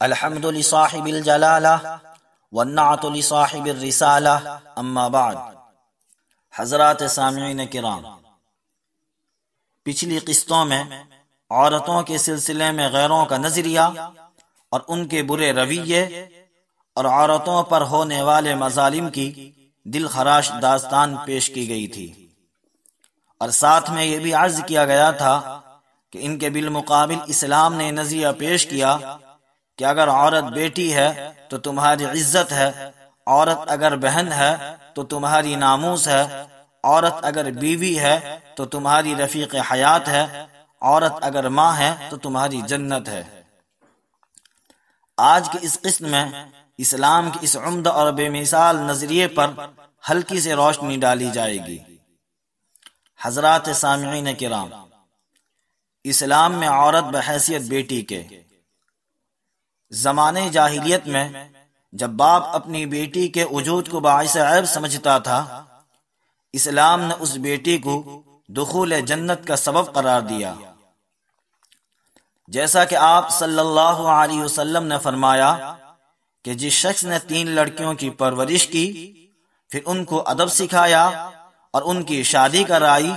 الحمد لصاحب الجلالہ والنعت لصاحب الرسالہ اما بعد۔ حضرات سامعین کرام، پچھلی قسطوں میں عورتوں کے سلسلے میں غیروں کا نظریہ اور ان کے برے رویے اور عورتوں پر ہونے والے مظالم کی دل خراش داستان پیش کی گئی تھی، اور ساتھ میں یہ بھی عرض کیا گیا تھا کہ ان کے بالمقابل اسلام نے نظریہ پیش کیا کہ اگر عورت بیٹی ہے تو تمہاری عزت ہے، عورت اگر بہن ہے تو تمہاری ناموس ہے، عورت اگر بیوی ہے تو تمہاری رفیق حیات ہے، عورت اگر ماں ہے تو تمہاری جنت ہے۔ آج کی اس قسط میں اسلام کے اس عمدہ اور بے مثال نظریے پر ہلکی سے روشنی ڈالی جائے گی۔ حضرات سامعین کرام، اسلام میں عورت بحیثیت بیٹی کے، زمانے جاہلیت میں جب باپ اپنی بیٹی کے وجود کو باعث عیب سمجھتا تھا، اسلام نے اس بیٹی کو دخول جنت کا سبب قرار دیا، جیسا کہ آپ صلی اللہ علیہ وسلم نے فرمایا کہ جس شخص نے 3 لڑکیوں کی پرورش کی، پھر ان کو ادب سکھایا اور ان کی شادی کرائی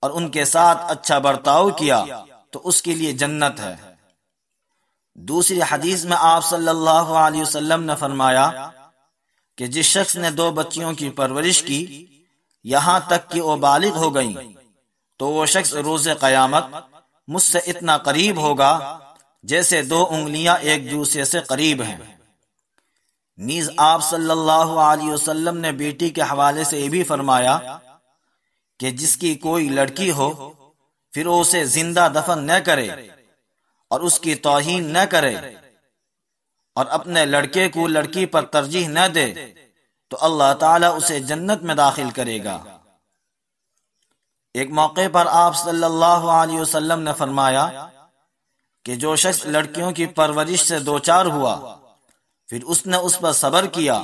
اور ان کے ساتھ اچھا برتاؤ کیا تو اس کے لیے جنت ہے۔ دوسری حدیث میں آپ صلی اللہ علیہ وسلم نے فرمایا کہ جس شخص نے 2 بچیوں کی پرورش کی یہاں تک کہ وہ بالغ ہو گئیں تو وہ شخص روز قیامت مجھ سے اتنا قریب ہوگا جیسے 2 انگلیاں ایک دوسرے سے قریب ہیں۔ نیز آپ صلی اللہ علیہ وسلم نے بیٹی کے حوالے سے یہ بھی فرمایا کہ جس کی کوئی لڑکی ہو پھر وہ اسے زندہ دفن نہ کرے اور اس کی توہین نہ کرے اور اپنے لڑکے کو لڑکی پر ترجیح نہ دے تو اللہ تعالیٰ اسے جنت میں داخل کرے گا۔ ایک موقع پر آپ صلی اللہ علیہ وسلم نے فرمایا کہ جو شخص لڑکیوں کی پرورش سے دوچار ہوا پھر اس نے اس پر صبر کیا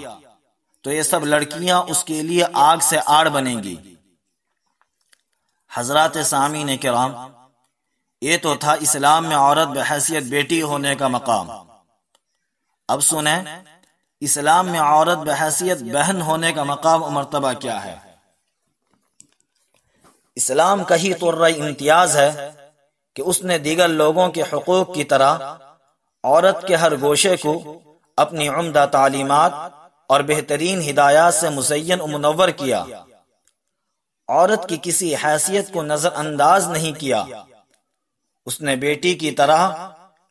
تو یہ سب لڑکیاں اس کے لیے آگ سے آڑ بنیں گی۔ حضرات سامعین کرام، یہ تو تھا اسلام میں عورت بحیثیت بیٹی ہونے کا مقام۔ اب سنیں اسلام میں عورت بحیثیت بہن ہونے کا مقام و مرتبہ کیا ہے۔ اسلام کا ہی طرہ امتیاز ہے کہ اس نے دیگر لوگوں کے حقوق کی طرح عورت کے ہر گوشے کو اپنی عمدہ تعلیمات اور بہترین ہدایات سے مزین و منور کیا، عورت کی کسی حیثیت کو نظر انداز نہیں کیا۔ اس نے بیٹی کی طرح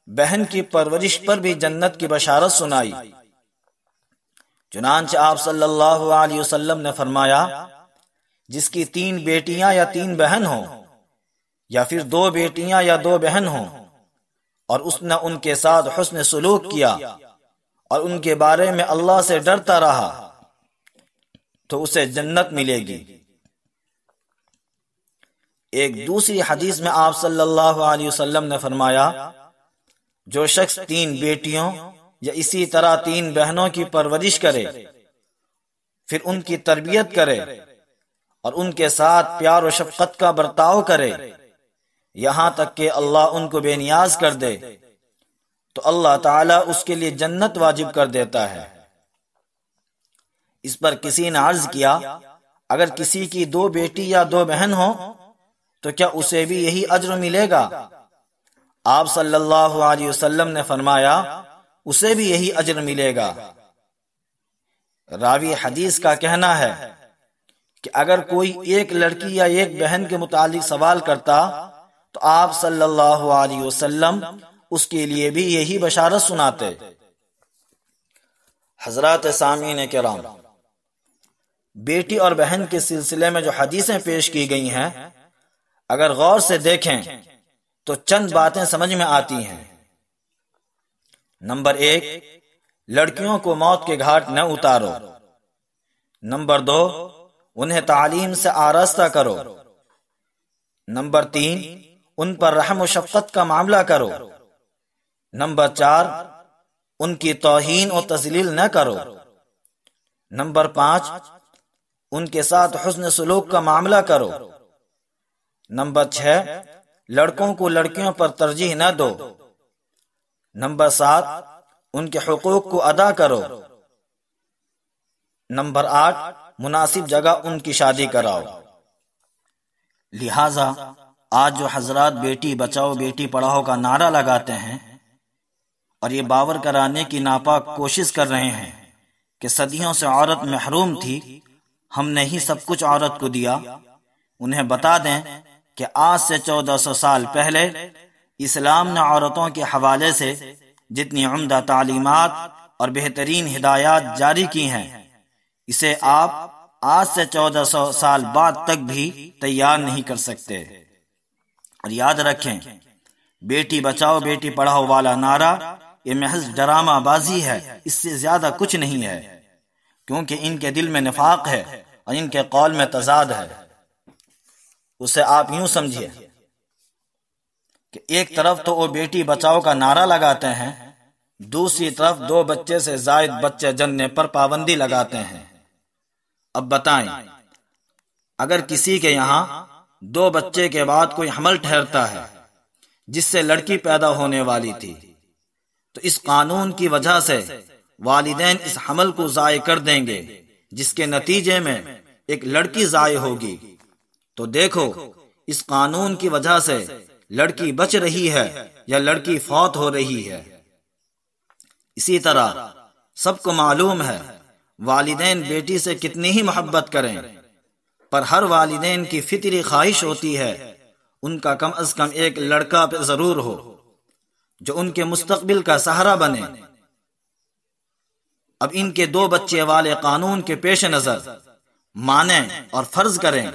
بہن کی پرورش پر بھی جنت کی بشارت سنائی۔ چنانچہ آپ صلی اللہ علیہ وسلم نے فرمایا جس کی 3 بیٹیاں یا 3 بہن ہوں یا پھر 2 بیٹیاں یا 2 بہن ہوں اور اس نے ان کے ساتھ حسن سلوک کیا اور ان کے بارے میں اللہ سے ڈرتا رہا تو اسے جنت ملے گی۔ ایک دوسری حدیث میں آپ صلی اللہ علیہ وسلم نے فرمایا جو شخص 3 بیٹیوں یا اسی طرح 3 بہنوں کی پرورش کرے پھر ان کی تربیت کرے اور ان کے ساتھ پیار و شفقت کا برتاؤ کرے یہاں تک کہ اللہ ان کو بے نیاز کر دے تو اللہ تعالیٰ اس کے لیے جنت واجب کر دیتا ہے۔ اس پر کسی نے عرض کیا اگر کسی کی 2 بیٹی یا 2 بہن ہوں تو کیا اسے بھی یہی اجر ملے گا؟ آپ صلی اللہ علیہ وسلم نے فرمایا اسے بھی یہی اجر ملے گا۔ راوی حدیث کا کہنا ہے کہ اگر کوئی ایک لڑکی یا ایک بہن کے متعلق سوال کرتا تو آپ صلی اللہ علیہ وسلم اس کے لیے بھی یہی بشارت سناتے۔ حضرات سامعین کرام، بیٹی اور بہن کے سلسلے میں جو حدیثیں پیش کی گئی ہیں اگر غور سے دیکھیں تو چند باتیں سمجھ میں آتی ہیں۔ نمبر 1، لڑکیوں کو موت کے گھاٹ نہ اتارو۔ نمبر 2، انہیں تعلیم سے آراستہ کرو۔ نمبر 3، ان پر رحم و شفقت کا معاملہ کرو۔ نمبر 4، ان کی توہین و تذلیل نہ کرو۔ نمبر 5، ان کے ساتھ حسن سلوک کا معاملہ کرو۔ نمبر 6، لڑکوں کو لڑکیوں پر ترجیح نہ دو۔ نمبر 7، ان کے حقوق کو ادا کرو۔ نمبر 8، مناسب جگہ ان کی شادی کراؤ۔ لہذا آج جو حضرات بیٹی بچاؤ بیٹی پڑھاؤ کا نعرہ لگاتے ہیں اور یہ باور کرانے کی ناپاک کوشش کر رہے ہیں کہ صدیوں سے عورت محروم تھی، ہم نے ہی سب کچھ عورت کو دیا، انہیں بتا دیں کہ آج سے 1400 سال پہلے اسلام نے عورتوں کے حوالے سے جتنی عمدہ تعلیمات اور بہترین ہدایات جاری کی ہیں، اسے آپ آج سے 1400 سال بعد تک بھی تیار نہیں کر سکتے۔ اور یاد رکھیں، بیٹی بچاؤ بیٹی پڑھاؤ والا نعرہ یہ محض ڈرامہ بازی ہے، اس سے زیادہ کچھ نہیں ہے، کیونکہ ان کے دل میں نفاق ہے اور ان کے قول میں تضاد ہے۔ اسے آپ یوں سمجھیے کہ ایک طرف تو وہ بیٹی بچاؤ کا نعرہ لگاتے ہیں، دوسری طرف 2 بچے سے زائد بچے جننے پر پابندی لگاتے ہیں۔ اب بتائیں، اگر کسی کے یہاں 2 بچے کے بعد کوئی حمل ٹھہرتا ہے جس سے لڑکی پیدا ہونے والی تھی، تو اس قانون کی وجہ سے والدین اس حمل کو ضائع کر دیں گے، جس کے نتیجے میں ایک لڑکی ضائع ہوگی۔ تو دیکھو، اس قانون کی وجہ سے لڑکی بچ رہی ہے یا لڑکی فوت ہو رہی ہے۔ اسی طرح سب کو معلوم ہے والدین بیٹی سے کتنی ہی محبت کریں، پر ہر والدین کی فطری خواہش ہوتی ہے ان کا کم از کم ایک لڑکا ضرور ہو جو ان کے مستقبل کا سہارا بنے۔ اب ان کے 2 بچے والے قانون کے پیش نظر مانیں اور فرض کریں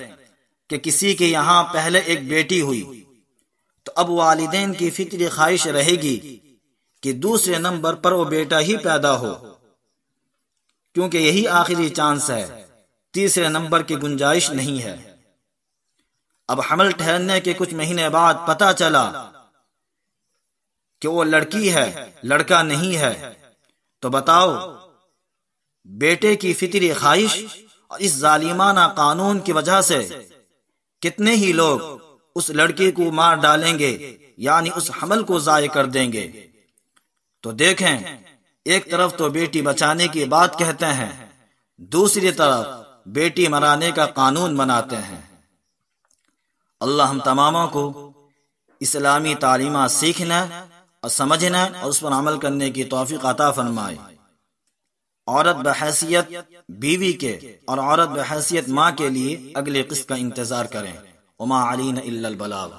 کہ کسی کے یہاں پہلے ایک بیٹی ہوئی، تو اب والدین کی فطری خواہش رہے گی کہ دوسرے نمبر پر وہ بیٹا ہی پیدا ہو، کیونکہ یہی آخری چانس ہے، تیسرے نمبر کی گنجائش نہیں ہے۔ اب حمل ٹھہرنے کے کچھ مہینے بعد پتہ چلا کہ وہ لڑکی ہے، لڑکا نہیں ہے، تو بتاؤ، بیٹے کی فطری خواہش اور اس ظالمانہ قانون کی وجہ سے کتنے ہی لوگ اس لڑکی کو مار ڈالیں گے، یعنی اس حمل کو ضائع کر دیں گے۔ تو دیکھیں، ایک طرف تو بیٹی بچانے کی بات کہتے ہیں، دوسری طرف بیٹی مرانے کا قانون بناتے ہیں۔ اللہ ہم تماموں کو اسلامی تعلیمات سیکھنا اور سمجھنا اور اس پر عمل کرنے کی توفیق عطا فرمائے۔ عورت بحیثیت بیوی کے اور عورت بحیثیت ماں کے لیے اگلے قسط کا انتظار کریں۔ وما علینا الا البلاغ۔